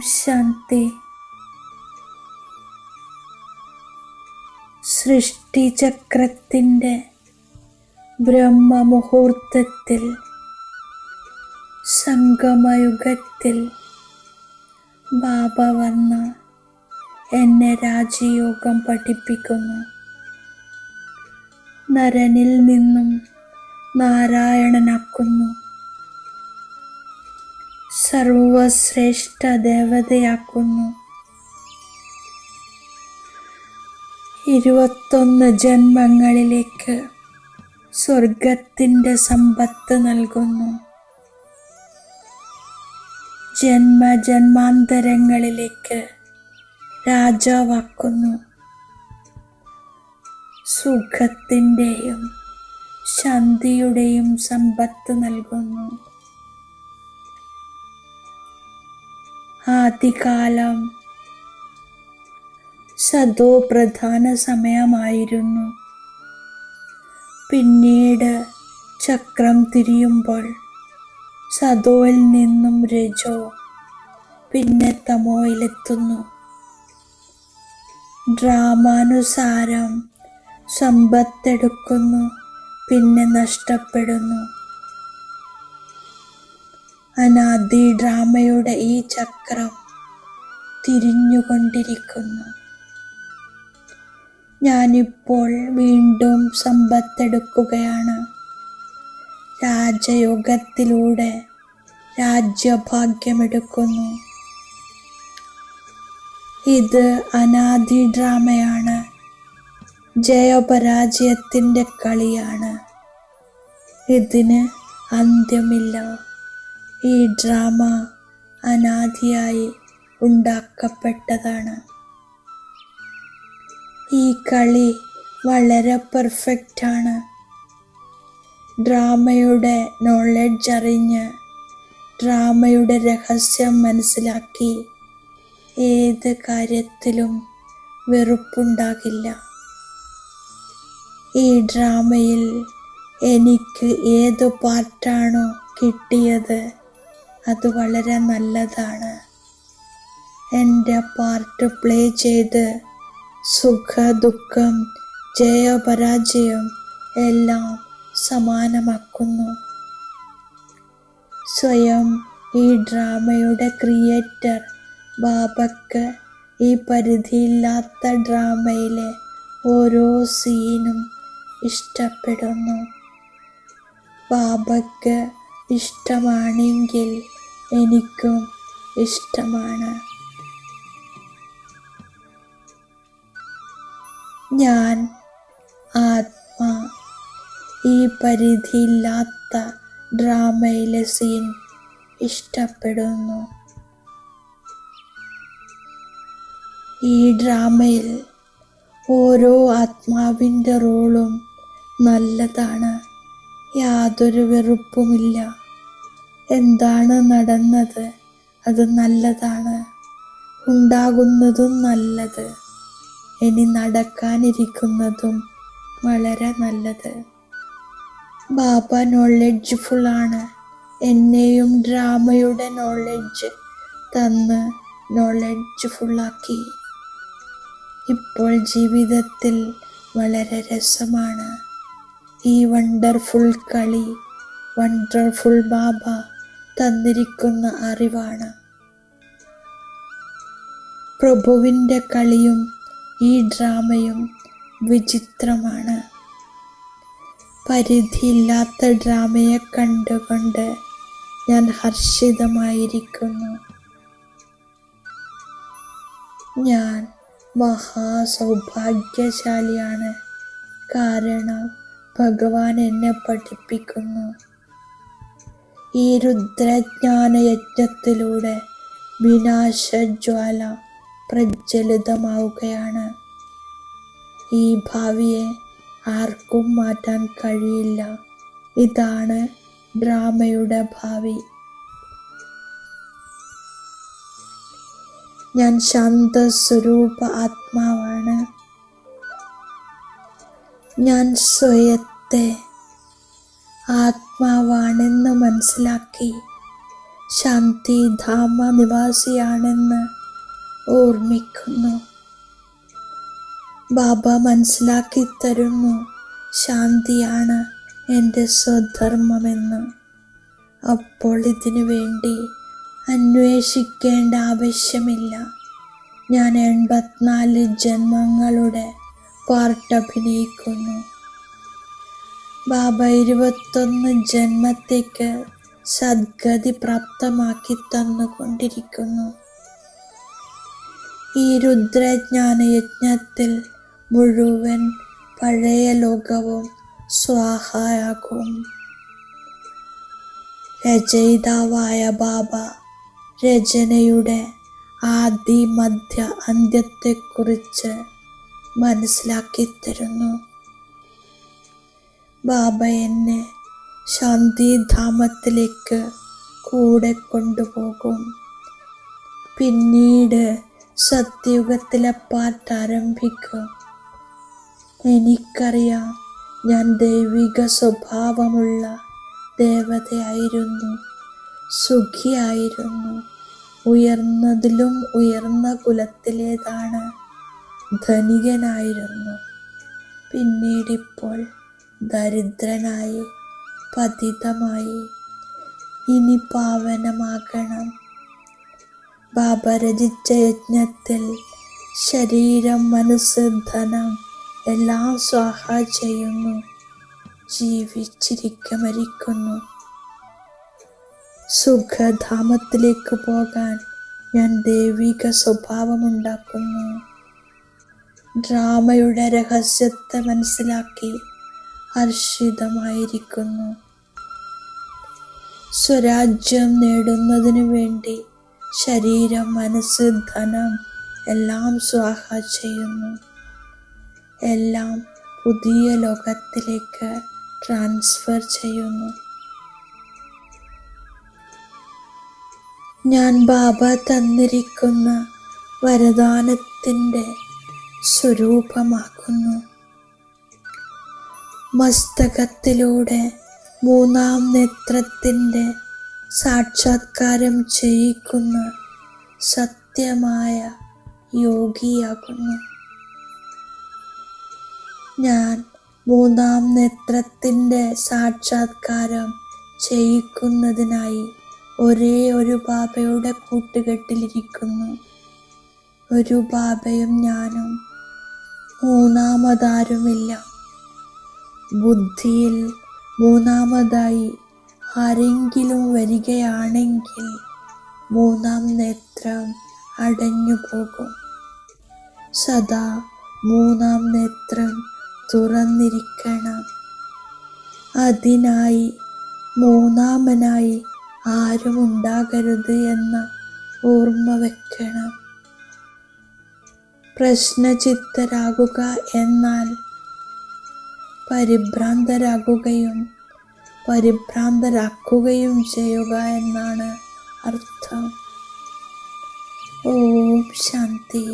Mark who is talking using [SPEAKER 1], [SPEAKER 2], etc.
[SPEAKER 1] ശാന്തി. സൃഷ്ടിചക്രത്തിൻ്റെ ബ്രഹ്മമുഹൂർത്തത്തിൽ, സംഗമയുഗത്തിൽ ബാബ വന്ന് എന്നെ രാജയോഗം പഠിപ്പിക്കുന്നു. നരനിൽ നിന്നും നാരായണനാക്കുന്നു, സർവശ്രേഷ്ഠ ദേവതയാക്കുന്നു. 21 ജന്മങ്ങളിലേക്ക് സ്വർഗത്തിൻ്റെ സമ്പത്ത് നൽകുന്നു. ജന്മജന്മാന്തരങ്ങളിലേക്ക് രാജാവാക്കുന്നു. സുഖത്തിൻ്റെയും ശാന്തിയുടെയും സമ്പത്ത് നൽകുന്നു. ആദികാലം സതോ പ്രധാന സമയമായിരുന്നു. പിന്നീട് ചക്രം തിരിയുമ്പോൾ സതോയിൽ നിന്നും രജോ, പിന്നെ തമോയിലെത്തുന്നു. ഡ്രാമാനുസാരം സമ്പത്തെടുക്കുന്നു, പിന്നെ നഷ്ടപ്പെടുന്നു. അനാദി ഡ്രാമയുടെ ഈ ചക്രം തിരിഞ്ഞുകൊണ്ടിരിക്കുന്നു. ഞാനിപ്പോൾ വീണ്ടും സമ്പത്തെടുക്കുകയാണ്. രാജയോഗത്തിലൂടെ രാജ്യഭാഗ്യമെടുക്കുന്നു. ഇത് അനാദി ഡ്രാമയാണ്. ജയപരാജയത്തിൻ്റെ കളിയാണ്. ഇതിന് അന്ത്യമില്ല. ഈ ഡ്രാമ അനാദിയായി ഉണ്ടാക്കപ്പെട്ടതാണ്. ഈ കളി വളരെ പെർഫെക്റ്റാണ്. ഡ്രാമയുടെ നോളജ് അറിഞ്ഞ്, ഡ്രാമയുടെ രഹസ്യം മനസ്സിലാക്കി ഏത് കാര്യത്തിലും വെറുപ്പുണ്ടാകില്ല. ഈ ഡ്രാമയിൽ എനിക്ക് ഏത് പാർട്ടാണോ കിട്ടിയത് അത് വളരെ നല്ലതാണ്. എൻ്റെ പാർട്ട് പ്ലേ ചെയ്ത് സുഖ ദുഃഖം ജയപരാജയം എല്ലാം സമാനമാക്കുന്നു. സ്വയം ഈ ഡ്രാമയുടെ ക്രിയേറ്റർ ബാബയ്ക്ക് ഈ പരിധിയില്ലാത്ത ഡ്രാമയിലെ ഓരോ സീനും ഇഷ്ടപ്പെടുന്നു. ബാബയ്ക്ക് ഇഷ്ടമാണെങ്കിൽ എനിക്കും ഇഷ്ടമാണ്. ഞാൻ ആത്മാ ഈ പരിധിയില്ലാത്ത ഡ്രാമയിലെ സീൻ ഇഷ്ടപ്പെടുന്നു. ഈ ഡ്രാമയിൽ ഓരോ ആത്മാവിൻ്റെ റോളും നല്ലതാണ്. യാതൊരു വെറുപ്പുമില്ല. എന്താണ് നടന്നത് അത് നല്ലതാണ്. ഉണ്ടാകുന്നതും നല്ലത്. ഇനി നടക്കാനിരിക്കുന്നതും വളരെ നല്ലത്. ബാബ നോളജ്ഫുള്ളാണ്. എന്നെയും ഡ്രാമയുടെ നോളജ് തന്ന് നോളജ്ഫുള്ളാക്കി. ഇപ്പോൾ ജീവിതത്തിൽ വളരെ രസമാണ്. ഈ വണ്ടർഫുൾ കളി വണ്ടർഫുൾ ബാബ തന്നിരിക്കുന്ന അറിവാണ്. പ്രഭുവിൻ്റെ കളിയും ഈ ഡ്രാമയും വിചിത്രമാണ്. പരിധിയില്ലാത്ത ഡ്രാമയെ കണ്ടുകൊണ്ട് ഞാൻ ഹർഷിതമായിരിക്കുന്നു. ഞാൻ മഹാസൗഭാഗ്യശാലിയാണ്. കാരണം ഭഗവാൻ എന്നെ പഠിപ്പിക്കുന്നു. ഈ രുദ്രജ്ഞാന യജ്ഞത്തിലൂടെ വിനാശജ്വാല പ്രജ്വലിതമാവുകയാണ്. ഈ ഭാവിയെ ആർക്കും മാറ്റാൻ കഴിയില്ല. ഇതാണ് ഡ്രാമയുടെ ഭാവി. ഞാൻ ശാന്തസ്വരൂപ ആത്മാവാണ്. ഞാൻ സ്വയത്തെ ആത്മാവാണെന്ന് മനസ്സിലാക്കി ശാന്തിധാമ നിവാസിയാണെന്ന് ഓർമ്മിക്കുന്നു. ബാബ മനസ്സിലാക്കി തരുന്നു, ശാന്തിയാണ് എൻ്റെ സ്വധർമ്മമെന്ന്. അപ്പോൾ ഇതിനു വേണ്ടി അന്വേഷിക്കേണ്ട ആവശ്യമില്ല. ഞാൻ 84 ജന്മങ്ങളുടെ പാർട്ട് അഭിനയിക്കുന്നു. ബാബ 21 ജന്മത്തേക്ക് സദ്ഗതി പ്രാപ്തമാക്കി തന്നുകൊണ്ടിരിക്കുന്നു. ഈ രുദ്രജ്ഞാന യജ്ഞത്തിൽ മുഴുവൻ പഴയ ലോകവും സ്വാഹയാകും. രചയിതാവായ ബാബ രചനയുടെ ആദി മധ്യ അന്ത്യത്തെക്കുറിച്ച് മനസ്സിലാക്കി തരുന്നു. ബാബ എന്നെ ശാന്തിധാമത്തിലേക്ക് കൂടെ കൊണ്ടുപോകും. പിന്നീട് സത്യയുഗത്തിലെ പാർട്ട് ആരംഭിക്കും. എനിക്കറിയാം, ഞാൻ ദൈവിക സ്വഭാവമുള്ള ദേവതയായിരുന്നു, സുഖിയായിരുന്നു, ഉയർന്നതിലും ഉയർന്ന കുലത്തിലേതാണ്, ധനികനായിരുന്നു. പിന്നീടിപ്പോൾ ദരിദ്രനായി, പതിതമായി. ഇനി പാവനമാകണം. ബാബ രചിച്ച യജ്ഞത്തിൽ ശരീരം, മനസ്സ്, ധനം എല്ലാം സ്വാഹ ചെയ്യുന്നു. ജീവിച്ചിരിക്കെ മരിക്കുന്നു. സുഖധാമത്തിലേക്ക് പോകാൻ ഞാൻ ദൈവിക സ്വഭാവമുണ്ടാക്കുന്നു. ഡ്രാമയുടെ രഹസ്യത്തെ മനസ്സിലാക്കി ഹർഷിതമായിരിക്കുന്നു. സ്വരാജ്യം നേടുന്നതിനു വേണ്ടി ശരീരം, മനസ്സ്, ധനം എല്ലാം സ്വാഹ ചെയ്യുന്നു. എല്ലാം പുതിയ ലോകത്തിലേക്ക് ട്രാൻസ്ഫർ ചെയ്യുന്നു. ഞാൻ ബാബ തന്നിരിക്കുന്ന വരദാനത്തിൻ്റെ സ്വരൂപമാകുന്നു. മസ്തകത്തിലൂടെ 3-ാം നേത്രത്തിൻ്റെ സാക്ഷാത്കാരം ചെയ്യിക്കുന്ന സത്യമായ യോഗിയാകുന്നു. ഞാൻ 3-ാം നേത്രത്തിൻ്റെ സാക്ഷാത്കാരം ചെയ്യിക്കുന്നതിനായി ഒരേ ഒരു ബാബയുടെ കൂട്ടുകെട്ടിലിരിക്കുന്നു. ഒരു ബാബയും ഞാനും, മൂന്നാമതാരുമില്ല. ബുദ്ധിയിൽ മൂന്നാമതായി ആരെങ്കിലും വരികയാണെങ്കിൽ 3-ാം നേത്രം അടഞ്ഞു പോകും. സദാ 3-ാം നേത്രം തുറന്നിരിക്കണം. അതിനായി 3-ാമനായി ആരും ഉണ്ടാകരുത് എന്ന ഓർമ്മ വെക്കണം. പ്രശ്നചിത്തരാകുക എന്നാൽ പരിഭ്രാന്തരാകുകയും പരിഭ്രാന്തരാക്കുകയും ചെയ്യുക എന്നാണ് അർത്ഥം. ഓം ശാന്തി.